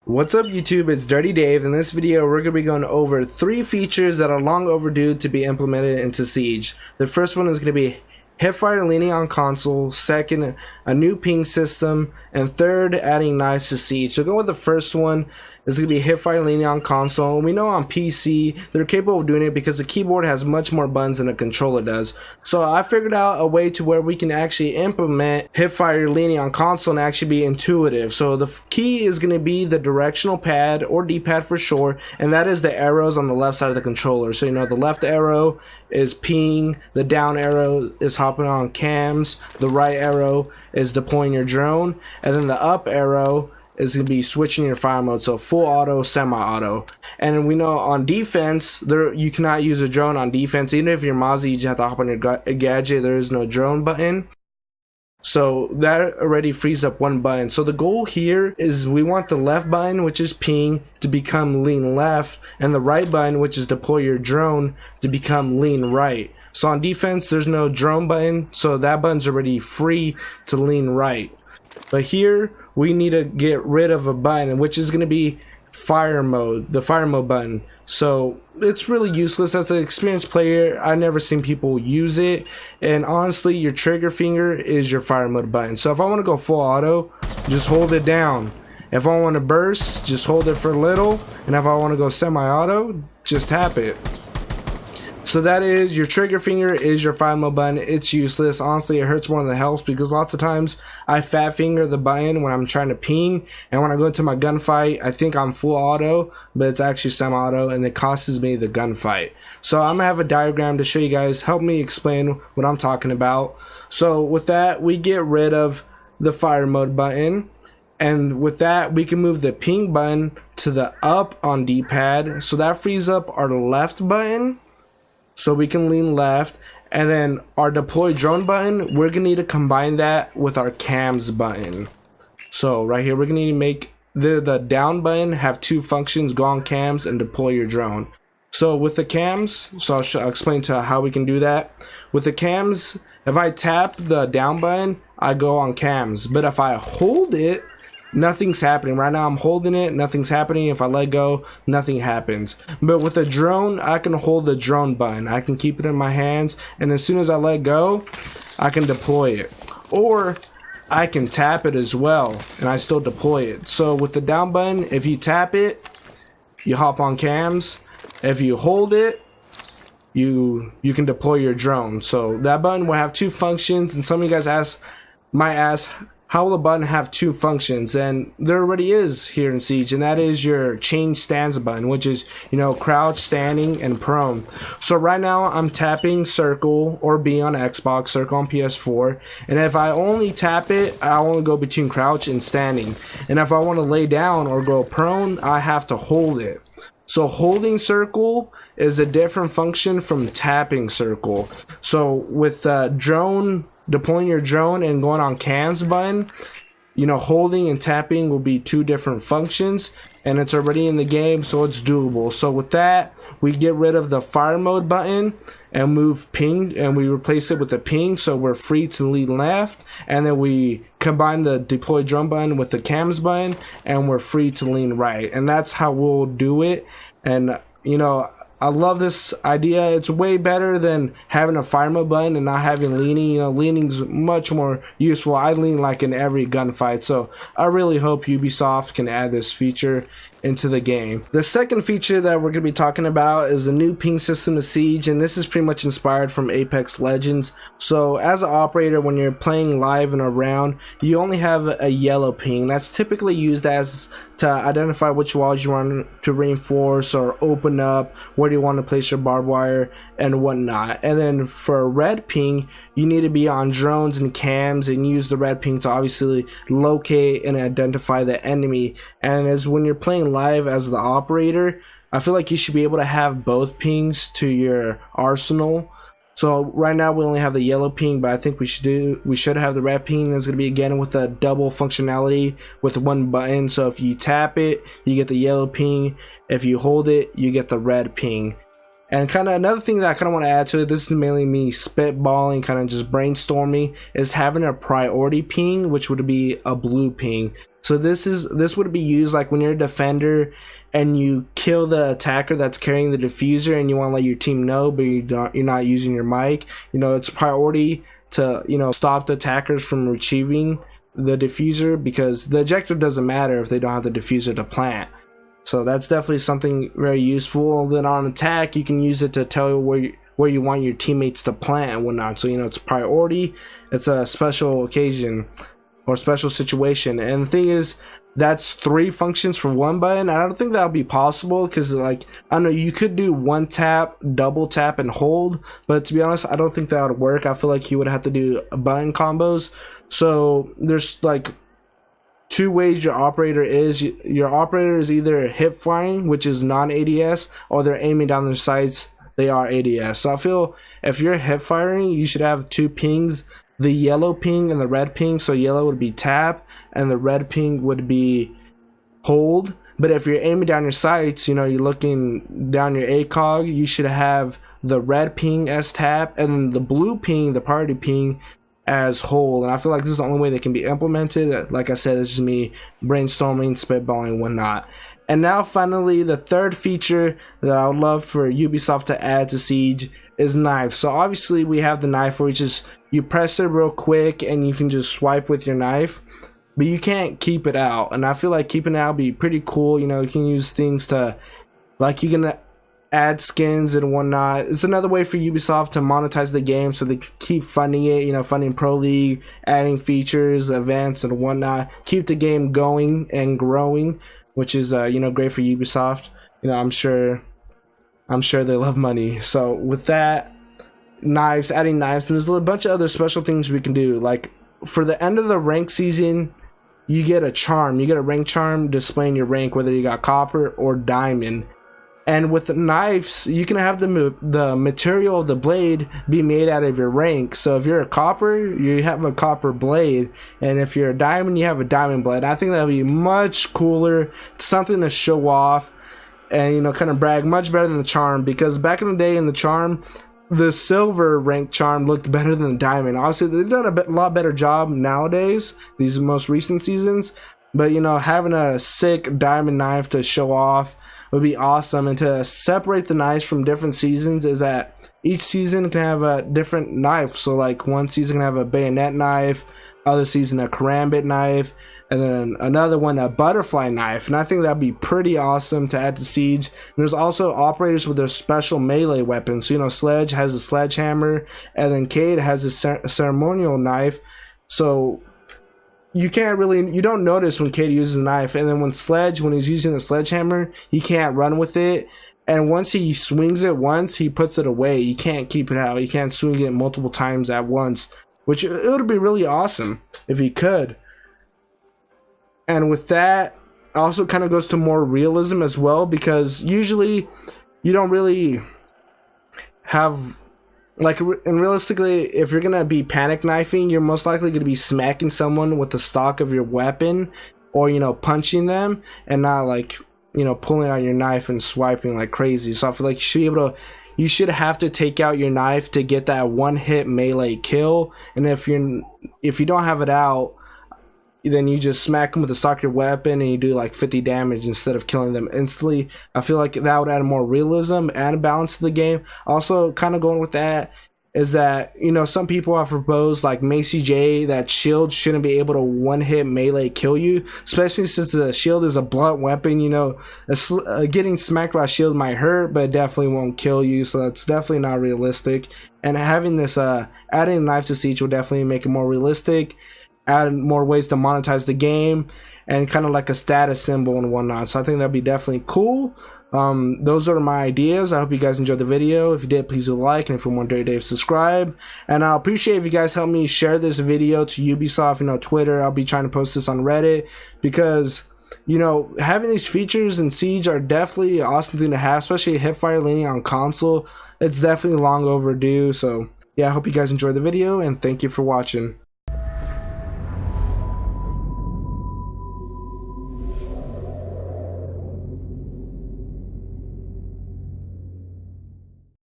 What's up YouTube, it's Dirty Dave. In this video we're going to be going over 3 features that are long overdue to be implemented into Siege. The first one is going to be Hipfire leaning on console, second a new ping system, and third adding knives to Siege. So going with the first one is going to be Hipfire leaning on console. And we know on PC they're capable of doing it because the keyboard has much more buttons than a controller does. So I figured out a way to where we can actually implement Hipfire leaning on console and actually be intuitive. So the key is going to be the directional pad, or D-pad for short, and that is the arrows on the left side of the controller. So you know the left arrow is ping, the down arrow is hopping on cams, the right arrow is deploying your drone, and then the up arrow is going to be switching your fire mode, so full auto, semi-auto. And we know on defense, you cannot use a drone on defense. Even if you're Mozzie, you just have to hop on your gadget. There is no drone button. So that already frees up one button. So the goal here is we want the left button, which is ping, to become lean left, and the right button, which is deploy your drone, to become lean right. So on defense, there's no drone button, so that button's already free to lean right. But here we need to get rid of a button, which is going to be fire mode, the fire mode button. So it's really useless. As an experienced player, I've never seen people use it, and honestly your trigger finger is your fire mode button. So if I want to go full auto, just hold it down. If I want to burst, just hold it for a little, and if I want to go semi-auto, just tap it. So that is, your trigger finger is your fire mode button. It's useless. Honestly, it hurts more than it helps because lots of times I fat finger the button when I'm trying to ping, and when I go into my gunfight, I think I'm full auto, but it's actually semi-auto, and it costs me the gunfight. So I'm gonna have a diagram to show you guys, help me explain what I'm talking about. So with that, we get rid of the fire mode button, and with that we can move the ping button to the up on D-pad, so that frees up our left button, so we can lean left. And then our deploy drone button, we're gonna need to combine that with our cams button. So right here we're gonna need to make the down button have 2 functions: go on cams and deploy your drone. So with the cams, so I'll explain to how we can do that. With the cams, if I tap the down button, I go on cams, but if I hold it, nothing's happening. Right now I'm holding it, nothing's happening. If I let go, nothing happens. But with the drone, I can hold the drone button. I can keep it in my hands, and as soon as I let go, I can deploy it. Or I can tap it as well, and I still deploy it. So with the down button, if you tap it, you hop on cams. If you hold it, you can deploy your drone. So that button will have 2 functions, and some of you guys might ask, how will a button have 2 functions? And there already is here in Siege, and that is your change stance button, which is, you know, crouch, standing, and prone. So right now I'm tapping circle or B on Xbox, circle on PS4, and if I only tap it, I only go between crouch and standing. And if I want to lay down or go prone, I have to hold it. So holding circle is a different function from tapping circle. So with drone, deploying your drone and going on cams button, you know, holding and tapping will be 2 different functions, and it's already in the game, so it's doable. So with that, we get rid of the fire mode button and move ping, and we replace it with the ping, so we're free to lean left. And then we combine the deploy drone button with the cams button, and we're free to lean right. And that's how we'll do it. And you know, I love this idea. It's way better than having a fire mode button and not having leaning. You know, leaning's much more useful. I lean like in every gunfight, so I really hope Ubisoft can add this feature into the game. The second feature that we're going to be talking about is a new ping system to Siege, and this is pretty much inspired from Apex Legends. So as an operator, when you're playing live in a round, you only have a yellow ping. That's typically used as to identify which walls you want to reinforce or open up, where do you want to place your barbed wire and whatnot. And then for a red ping, you need to be on drones and cams and use the red ping to obviously locate and identify the enemy. And as when you're playing live as the operator, I feel like you should be able to have both pings to your arsenal. So right now we only have the yellow ping, but I think we should have the red ping. It's going to be again with a double functionality with 1 button. So if you tap it, you get the yellow ping. If you hold it, you get the red ping. And kind of another thing that I kind of want to add to it, this is mainly me spitballing, kind of just brainstorming, is having a priority ping, which would be a blue ping. So this would be used like when you're a defender and you kill the attacker that's carrying the diffuser, and you want to let your team know, but you're not using your mic. You know, it's priority to, you know, stop the attackers from retrieving the diffuser, because the objective doesn't matter if they don't have the diffuser to plant. So that's definitely something very useful. Then on attack, you can use it to tell you where you want your teammates to plant and whatnot. So, you know, it's priority. It's a special occasion or special situation. And the thing is, that's 3 functions for one button. I don't think that'll be possible, because like, I don't know, you could do one tap, double tap, and hold, but to be honest, I don't think that would work. I feel like you would have to do button combos. So there's like 2 ways your operator is. Your operator is either hip firing, which is non-ADS, or they're aiming down their sights, they are ADS. So I feel if you're hip firing, you should have 2 pings, the yellow ping and the red ping. So yellow would be tap and the red ping would be hold. But if you're aiming down your sights, you know, you're looking down your ACOG, you should have the red ping as tap and the blue ping, the priority ping, as hold. And I feel like this is the only way they can be implemented. Like I said, this is me brainstorming, spitballing, whatnot. And now finally, the third feature that I would love for Ubisoft to add to Siege is knife. So obviously we have the knife, which is you press it real quick and you can just swipe with your knife, but you can't keep it out. And I feel like keeping it out would be pretty cool. You know, you can use things to, like, you can add skins and whatnot. It's another way for Ubisoft to monetize the game, so they keep funding it, you know, funding Pro League, adding features, events, and whatnot. Keep the game going and growing, which is you know, great for Ubisoft. You know, I'm sure they love money. So with that, knives, adding knives, and there's a bunch of other special things we can do. Like for the end of the rank season, you get a charm. You get a rank charm displaying your rank, whether you got copper or diamond. And with the knives, you can have the material of the blade be made out of your rank. So if you're a copper, you have a copper blade, and if you're a diamond, you have a diamond blade. I think that would be much cooler, something to show off, and, you know, kind of brag, much better than the charm. Because back in the day in the charm, the silver rank charm looked better than the diamond. Obviously, they've done a lot better job nowadays, these most recent seasons. But, you know, having a sick diamond knife to show off would be awesome. And to separate the knives from different seasons is that each season can have a different knife. So like one season can have a bayonet knife, other season a karambit knife, and then another one a butterfly knife. And I think that'd be pretty awesome to add to Siege. And there's also operators with their special melee weapons. So, you know, Sledge has a sledgehammer, and then Cade has a ceremonial knife. So you don't notice when Cade uses a knife, and then when he's using the sledgehammer, he can't run with it. And once he swings it once, he puts it away. You can't keep it out. You can't swing it multiple times at once, which it would be really awesome if he could. And with that, also kind of goes to more realism as well, because usually you don't really have, like, and realistically, if you're gonna be panic knifing, you're most likely gonna be smacking someone with the stock of your weapon, or, you know, punching them, and not, like, you know, pulling out your knife and swiping like crazy. So I feel like you should have to take out your knife to get that one hit melee kill. And if you don't have it out, then you just smack them with the stock of your weapon and you do like 50 damage instead of killing them instantly. I feel like that would add more realism and balance to the game. Also, kind of going with that is that, you know, some people have proposed, like Macy J, that shield shouldn't be able to one-hit melee kill you, especially since the shield is a blunt weapon. You know, getting smacked by a shield might hurt, but it definitely won't kill you, so that's definitely not realistic. And having this, adding a knife to Siege will definitely make it more realistic, add more ways to monetize the game, and kind of like a status symbol and whatnot. So I think that'd be definitely cool. Those are my ideas. I hope you guys enjoyed the video. If you did, please do like, and if you're more Dirty Dave, subscribe. And I'll appreciate if you guys help me share this video to Ubisoft, you know, Twitter. I'll be trying to post this on Reddit, because, you know, having these features in Siege are definitely an awesome thing to have, especially Hipfire leaning on console. It's definitely long overdue. So yeah, I hope you guys enjoyed the video, and thank you for watching.